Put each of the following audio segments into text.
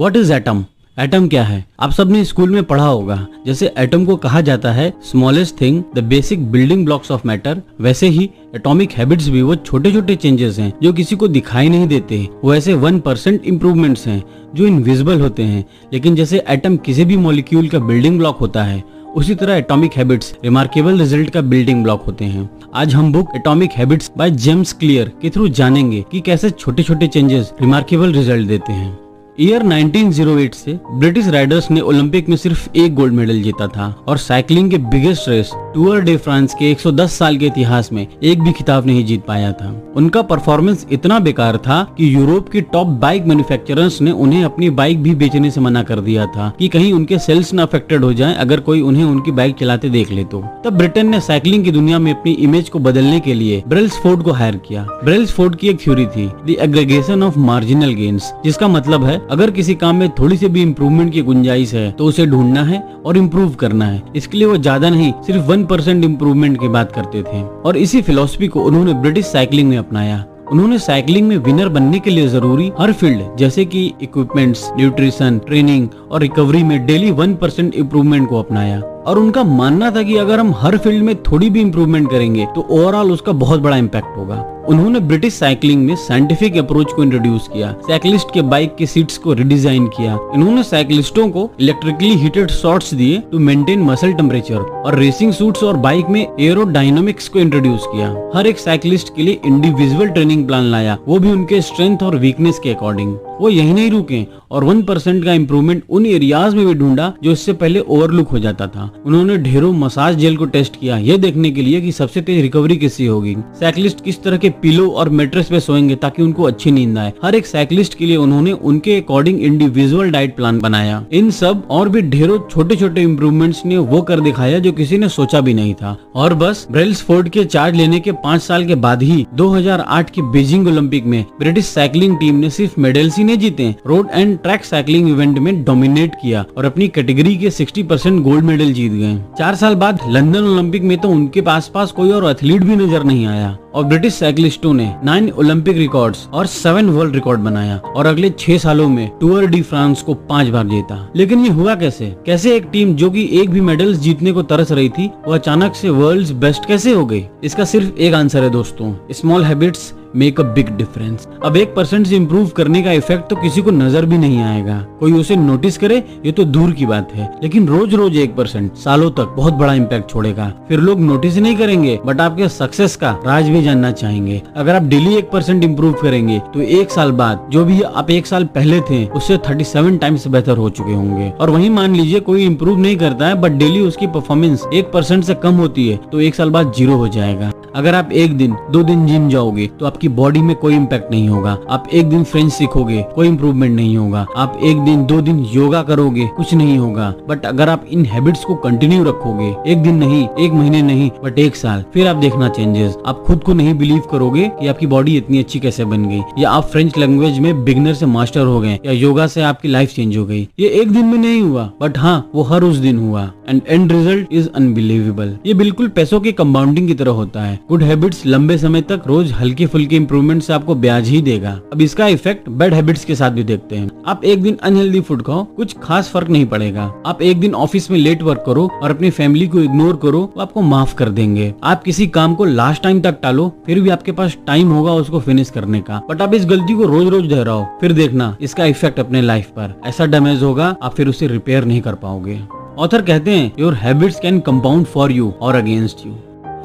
What is atom? Atom क्या है? आप सबने स्कूल में पढ़ा होगा। जैसे एटम को कहा जाता है smallest thing, the basic building blocks of matter, वैसे ही एटॉमिक हैबिट्स भी वो छोटे छोटे चेंजेस हैं जो किसी को दिखाई नहीं देते। वो ऐसे 1% इम्प्रूवमेंट्स हैं जो इनविजिबल होते हैं। लेकिन जैसे एटम किसी भी मॉलिक्यूल का बिल्डिंग ब्लॉक होता है, उसी तरह एटॉमिक हैबिट्स रिमार्केबल रिजल्ट का बिल्डिंग ब्लॉक होते हैं। आज हम book atomic habits by James clear के थ्रू जानेंगे कि कैसे छोटे छोटे चेंजेस रिमार्केबल रिजल्ट देते हैं। ईयर 1908 से ब्रिटिश राइडर्स ने ओलंपिक में सिर्फ एक गोल्ड मेडल जीता था और साइकिलिंग के biggest race tour de France के 110 साल के इतिहास में एक भी खिताब नहीं जीत पाया था। उनका परफॉर्मेंस इतना बेकार था कि यूरोप के टॉप बाइक मैन्युफैक्चरर्स ने उन्हें अपनी बाइक भी बेचने से मना कर दिया था कि कहीं उनके सेल्स न अफेक्टेड हो जाएं अगर कोई उन्हें उनकी बाइक चलाते देख ले तो। तब ब्रिटेन ने साइकिलिंग की दुनिया में अपनी इमेज को बदलने के लिए ब्रेल्सफोर्ड को हायर किया। ब्रेल्सफोर्ड की एक थ्योरी थी, the aggregation of marginal gains, जिसका मतलब है अगर किसी काम में थोड़ी सी भी इम्प्रूवमेंट की गुंजाइश है तो उसे ढूंढना है और इम्प्रूव करना है। इसके लिए वो ज्यादा नहीं, सिर्फ 1% इम्प्रूवमेंट की बात करते थे और इसी फिलॉसफी को उन्होंने ब्रिटिश साइकिलिंग में अपनाया। उन्होंने साइकिलिंग में विनर बनने के लिए जरूरी हर फील्ड जैसे कि इक्विपमेंट्स, न्यूट्रिशन, ट्रेनिंग और रिकवरी में डेली 1% इम्प्रूवमेंट को अपनाया। और उनका मानना था कि अगर हम हर फील्ड में थोड़ी भी इम्प्रूवमेंट करेंगे तो ओवरऑल उसका बहुत बड़ा इम्पैक्ट होगा। उन्होंने ब्रिटिश साइकिलिंग में साइंटिफिक अप्रोच को इंट्रोड्यूस किया, साइकिलिस्ट के बाइक के सीट्स को रिडिजाइन किया। इन्होंने साइकिलिस्टों को इलेक्ट्रिकली हीटेड शॉर्ट्स दिए टू मेंटेन मसल टेम्परेचर और रेसिंग सूट्स और बाइक में एरोडायनामिक्स को इंट्रोड्यूस किया। हर एक साइकिलिस्ट के लिए इंडिविजुअल ट्रेनिंग प्लान लाया, वो भी उनके स्ट्रेंथ और वीकनेस के अकॉर्डिंग। वो यही नहीं रुके और 1% का इम्प्रूवमेंट उन एरियाज में भी ढूंढा जो इससे पहले ओवरलुक हो जाता था। उन्होंने ढेरों मसाज जेल को टेस्ट किया, यह देखने के लिए कि सबसे तेज रिकवरी किससे होगी, साइकिलिस्ट किस तरह के पिलो और मैट्रेस पे सोएंगे ताकि उनको अच्छी नींद आए। हर एक साइकिलिस्ट के लिए उन्होंने उनके अकॉर्डिंग इंडिविजुअल डाइट प्लान बनाया। इन सब और भी ढेरों छोटे छोटे इम्प्रूवमेंट्स ने वो कर दिखाया जो किसी ने सोचा भी नहीं था। और बस ब्रेल्सफोर्ड के चार्ज लेने के 5 साल के बाद ही 2008 के बीजिंग ओलंपिक में ब्रिटिश साइकिलिंग टीम ने सिर्फ मेडल्स ही नहीं जीते, road and track cycling event में डोमिनेट किया और अपनी कैटेगरी के 60% गोल्ड मेडल जीत गए। 4 साल बाद लंदन ओलंपिक में तो उनके पास कोई और एथलीट भी नजर नहीं आया और ब्रिटिश साइकिलिस्टों ने 9 ओलंपिक रिकॉर्ड्स और 7 वर्ल्ड रिकॉर्ड बनाया और अगले 6 सालों में टूर डी फ्रांस को 5 बार जीता। लेकिन ये हुआ कैसे एक टीम जो कि एक भी मेडल्स जीतने को तरस रही थी वो अचानक से वर्ल्ड्स बेस्ट कैसे हो गई? इसका सिर्फ एक आंसर है दोस्तों, small habits make a big difference. अब 1% से इम्प्रूव करने का इफेक्ट तो किसी को नजर भी नहीं आएगा, कोई उसे नोटिस करे ये तो दूर की बात है, लेकिन रोज 1% सालों तक बहुत बड़ा इम्पैक्ट छोड़ेगा। फिर लोग नोटिस नहीं करेंगे बट आपके सक्सेस का राज भी जानना चाहेंगे। अगर आप डेली 1% इम्प्रूव करेंगे तो 1 साल बाद जो भी आप 1 साल पहले थे उससे 37 टाइम्स बेहतर हो चुके होंगे। और वहीं मान लीजिए कोई इम्प्रूव नहीं करता है बट डेली उसकी परफॉर्मेंस 1% से कम होती है तो 1 साल बाद 0 हो जाएगा। अगर आप 1 दिन 2 दिन जिम जाओगे तो आपकी बॉडी में कोई इम्पैक्ट नहीं होगा। आप 1 दिन फ्रेंच सीखोगे, कोई इम्प्रूवमेंट नहीं होगा। आप 1 दिन 2 दिन योगा करोगे, कुछ नहीं होगा। बट अगर आप इन हैबिट्स को कंटिन्यू रखोगे, 1 दिन नहीं, 1 महीने नहीं बट 1 साल, फिर आप देखना चेंजेस। आप खुद को नहीं बिलीव करोगे कि आपकी बॉडी इतनी अच्छी कैसे बन गई, या आप फ्रेंच लैंग्वेज में बिगिनर से मास्टर हो गए, या योगा से आपकी लाइफ चेंज हो गई। ये 1 दिन में नहीं हुआ बट हाँ वो हर उस दिन हुआ and and result is unbelievable. ये बिल्कुल पैसों की कंपाउंडिंग की तरह होता है। गुड हैबिट्स लंबे समय तक रोज हल्के फुल्के इंप्रूवमेंट से आपको ब्याज ही देगा। अब इसका इफेक्ट बैड हैबिट्स के साथ भी देखते हैं। आप 1 दिन अनहेल्दी फूड खाओ, कुछ खास फर्क नहीं पड़ेगा। आप 1 दिन ऑफिस में लेट वर्क करो और अपनी फैमिली को इग्नोर करो, वो आपको माफ कर देंगे। आप किसी काम को लास्ट टाइम तक टालो, फिर भी आपके पास टाइम होगा उसको फिनिश करने का, बट आप इस गलती को रोज दोहराओ, फिर देखना इसका इफेक्ट अपने लाइफ पर ऐसा डैमेज होगा आप फिर उसे रिपेयर नहीं कर पाओगे। ऑथर कहते हैं your habits can compound for you और अगेंस्ट यू।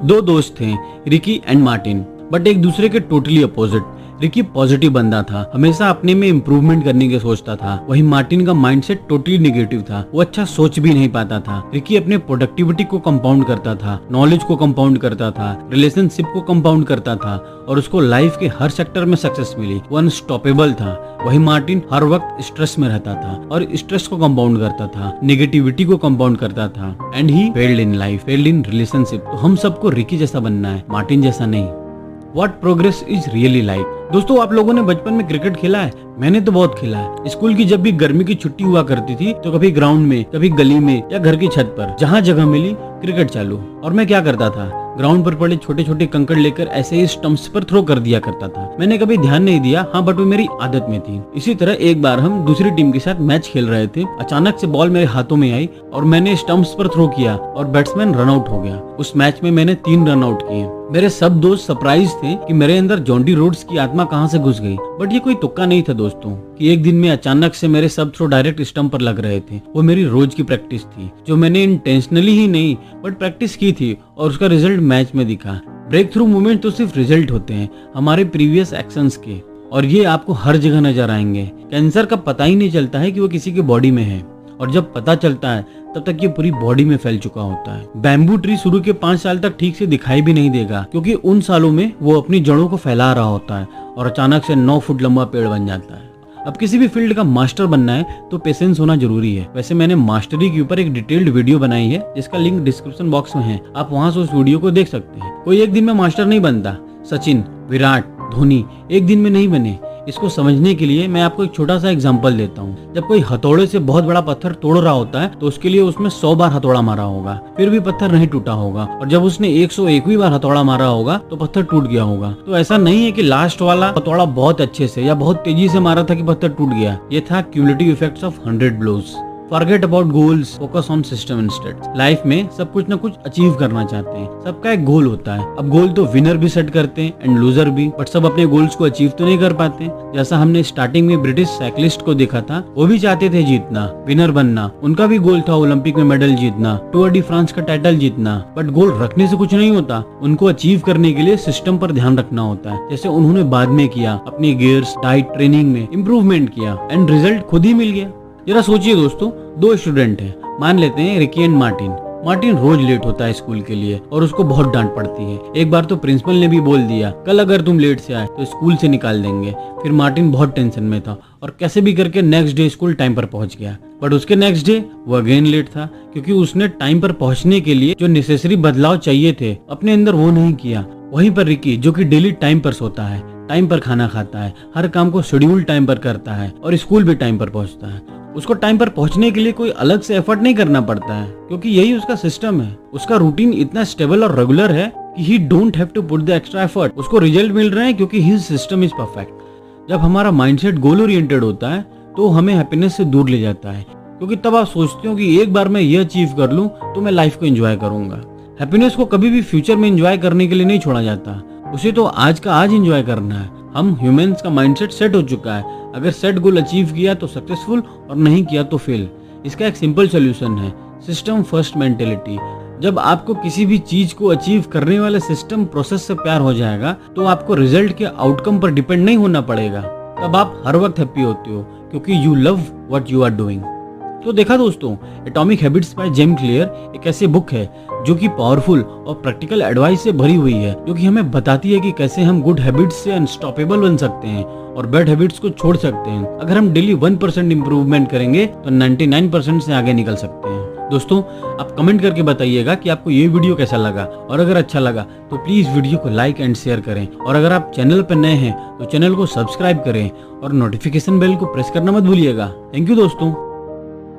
2 दोस्त थे, रिकी एंड मार्टिन, बट एक दूसरे के टोटली अपोजिट। रिकी पॉजिटिव बंदा था, हमेशा अपने में इम्प्रूवमेंट करने की सोचता था। वहीं मार्टिन का माइंडसेट टोटली नेगेटिव था, वो अच्छा सोच भी नहीं पाता था। रिकी अपने प्रोडक्टिविटी को कंपाउंड करता था, नॉलेज को कंपाउंड करता था, रिलेशनशिप को कंपाउंड करता था और उसको लाइफ के हर सेक्टर में सक्सेस मिली, वो अनस्टॉपेबल था। वही मार्टिन हर वक्त स्ट्रेस में रहता था और स्ट्रेस को कंपाउंड करता था, नेगेटिविटी को कंपाउंड करता था and he failed in life, failed in relationship. तो हम सबको रिकी जैसा बनना है, मार्टिन जैसा नहीं। What progress is really like? दोस्तों आप लोगों ने बचपन में क्रिकेट खेला है? मैंने तो बहुत खेला है। स्कूल की जब भी गर्मी की छुट्टी हुआ करती थी तो कभी ग्राउंड में, कभी गली में या घर की छत पर, जहाँ जगह मिली क्रिकेट चालू। और मैं क्या करता था, ग्राउंड पर पड़े छोटे छोटे कंकड़ लेकर ऐसे ही स्टंप्स पर थ्रो कर दिया करता था। मैंने कभी ध्यान नहीं दिया, हाँ, बट वो मेरी आदत में थी। इसी तरह एक बार हम दूसरी टीम के साथ मैच खेल रहे थे। अचानक से बॉल मेरे हाथों में आई और मैंने स्टंप्स पर थ्रो किया और बैट्समैन रन आउट हो गया। उस मैच में मैंने 3 रन आउट किए। मेरे सब दोस्त सरप्राइज थे कि मेरे अंदर जॉन्टी रोड्स की आत्मा कहां से घुस गई। बट ये कोई तुक्का नहीं था दोस्तों कि एक दिन में अचानक से मेरे सब थ्रो डायरेक्ट स्टंप पर लग रहे थे। वो मेरी रोज की प्रैक्टिस थी, जो मैंने इंटेंशनली ही नहीं बट प्रैक्टिस की थी और उसका रिजल्ट मैच में दिखा। ब्रेक थ्रू मूवमेंट तो सिर्फ रिजल्ट होते हैं हमारे प्रीवियस एक्शंस के, और ये आपको हर जगह नजर आएंगे। कैंसर का पता ही नहीं चलता है कि वो किसी के बॉडी में है, और जब पता चलता है तब तक ये पूरी बॉडी में फैल चुका होता है। बैम्बू ट्री शुरू के 5 साल तक ठीक से दिखाई भी नहीं देगा, क्योंकि उन सालों में वो अपनी जड़ों को फैला रहा होता है और अचानक से 9 फुट लंबा पेड़ बन जाता है। अब किसी भी फील्ड का मास्टर बनना है तो पेशेंस होना जरूरी है। वैसे मैंने मास्टरी के ऊपर एक डिटेल्ड वीडियो बनाई है, जिसका लिंक डिस्क्रिप्शन बॉक्स में है, आप वहां से उस वीडियो को देख सकते हैं। कोई एक दिन में मास्टर नहीं बनता। सचिन, विराट, धोनी एक दिन में नहीं बने। इसको समझने के लिए मैं आपको एक छोटा सा एग्जांपल देता हूँ। जब कोई हथौड़े से बहुत बड़ा पत्थर तोड़ रहा होता है तो उसके लिए उसमें 100 बार हथौड़ा मारा होगा, फिर भी पत्थर नहीं टूटा होगा, और जब उसने 101वीं बार हथौड़ा मारा होगा तो पत्थर टूट गया होगा। तो ऐसा नहीं है कि लास्ट वाला हथौड़ा बहुत अच्छे से या बहुत तेजी से मारा था कि पत्थर टूट गया। ये था cumulative effects of 100 blows. Forget about goals, focus on system instead. Life में सब कुछ ना कुछ अचीव करना चाहते हैं, सबका एक गोल होता है। अब गोल तो विनर भी सेट करते हैं एंड लूजर भी, बट सब अपने गोल्स को अचीव तो नहीं कर पाते। जैसा हमने स्टार्टिंग में ब्रिटिश साइकिलिस्ट को देखा था, वो भी चाहते थे जीतना, विनर बनना। उनका भी गोल था ओलंपिक में मेडल जीतना, टूर डी फ्रांस का टाइटल जीतना। बट गोल रखने से कुछ नहीं होता, उनको अचीव करने के लिए सिस्टम पर ध्यान रखना होता है, जैसे उन्होंने बाद में किया। अपनी गियर्स, डाइट, ट्रेनिंग में इम्प्रूवमेंट किया एंड रिजल्ट खुद ही मिल गया। जरा सोचिए दोस्तों, 2 स्टूडेंट हैं, मान लेते हैं रिकी एंड मार्टिन। मार्टिन रोज लेट होता है स्कूल के लिए और उसको बहुत डांट पड़ती है। एक बार तो प्रिंसिपल ने भी बोल दिया, कल अगर तुम लेट से आए तो स्कूल से निकाल देंगे। फिर मार्टिन बहुत टेंशन में था और कैसे भी करके नेक्स्ट डे स्कूल टाइम पर पहुंच गया। बट उसके नेक्स्ट डे वो अगेन लेट था, क्योंकि उसने टाइम पर पहुंचने के लिए जो नेसेसरी बदलाव चाहिए थे अपने अंदर वो नहीं किया। वहीं पर रिकी, जो कि डेली टाइम पर सोता है, टाइम पर खाना खाता है, हर काम को शेड्यूल टाइम पर करता है और स्कूल भी टाइम पर पहुंचता है। उसको टाइम पर पहुंचने के लिए कोई अलग से एफर्ट नहीं करना पड़ता है, क्योंकि यही उसका सिस्टम है। उसका रूटीन इतना स्टेबल और रेगुलर है कि he don't have to put the extra effort. उसको रिजल्ट मिल रहे हैं क्योंकि हिज सिस्टम इज परफेक्ट। जब हमारा माइंडसेट गोल ओरिएंटेड होता है तो हमें हैप्पीनेस से दूर ले जाता है, क्योंकि तब आप सोचते हो कि एक बार मैं ये अचीव कर लूं तो मैं लाइफ को एंजॉय करूंगा। हैप्पीनेस को कभी भी फ्यूचर में एंजॉय करने के लिए नहीं छोड़ा जाता, उसे तो आज का आज एंजॉय करना है। हम ह्यूमंस का माइंडसेट सेट हो चुका है, अगर सेट गोल अचीव किया तो सक्सेसफुल और नहीं किया तो फेल। इसका एक सिंपल सोल्यूशन है, सिस्टम फर्स्ट मेंटेलिटी। जब आपको किसी भी चीज को अचीव करने वाले सिस्टम प्रोसेस से प्यार हो जाएगा तो आपको रिजल्ट के आउटकम पर डिपेंड नहीं होना पड़ेगा। तब आप हर वक्त हैप्पी होते हो, क्योंकि you love what you are doing. तो देखा दोस्तों, atomic habits by James Clear एक ऐसी बुक है जो कि पावरफुल और प्रैक्टिकल एडवाइस से भरी हुई है, जो कि हमें बताती है कि कैसे हम गुड हैबिट्स से अनस्टॉपेबल बन सकते हैं और बैड हैबिट्स को छोड़ सकते हैं। अगर हम डेली 1% इंप्रूवमेंट करेंगे तो 99% से आगे निकल सकते हैं। दोस्तों, आप कमेंट करके बताइएगा कि आपको ये वीडियो कैसा लगा, और अगर अच्छा लगा तो प्लीज वीडियो को लाइक एंड शेयर करें, और अगर आप चैनल पर नए हैं तो चैनल को सब्सक्राइब करें और नोटिफिकेशन बेल को प्रेस करना मत भूलिएगा। थैंक यू दोस्तों।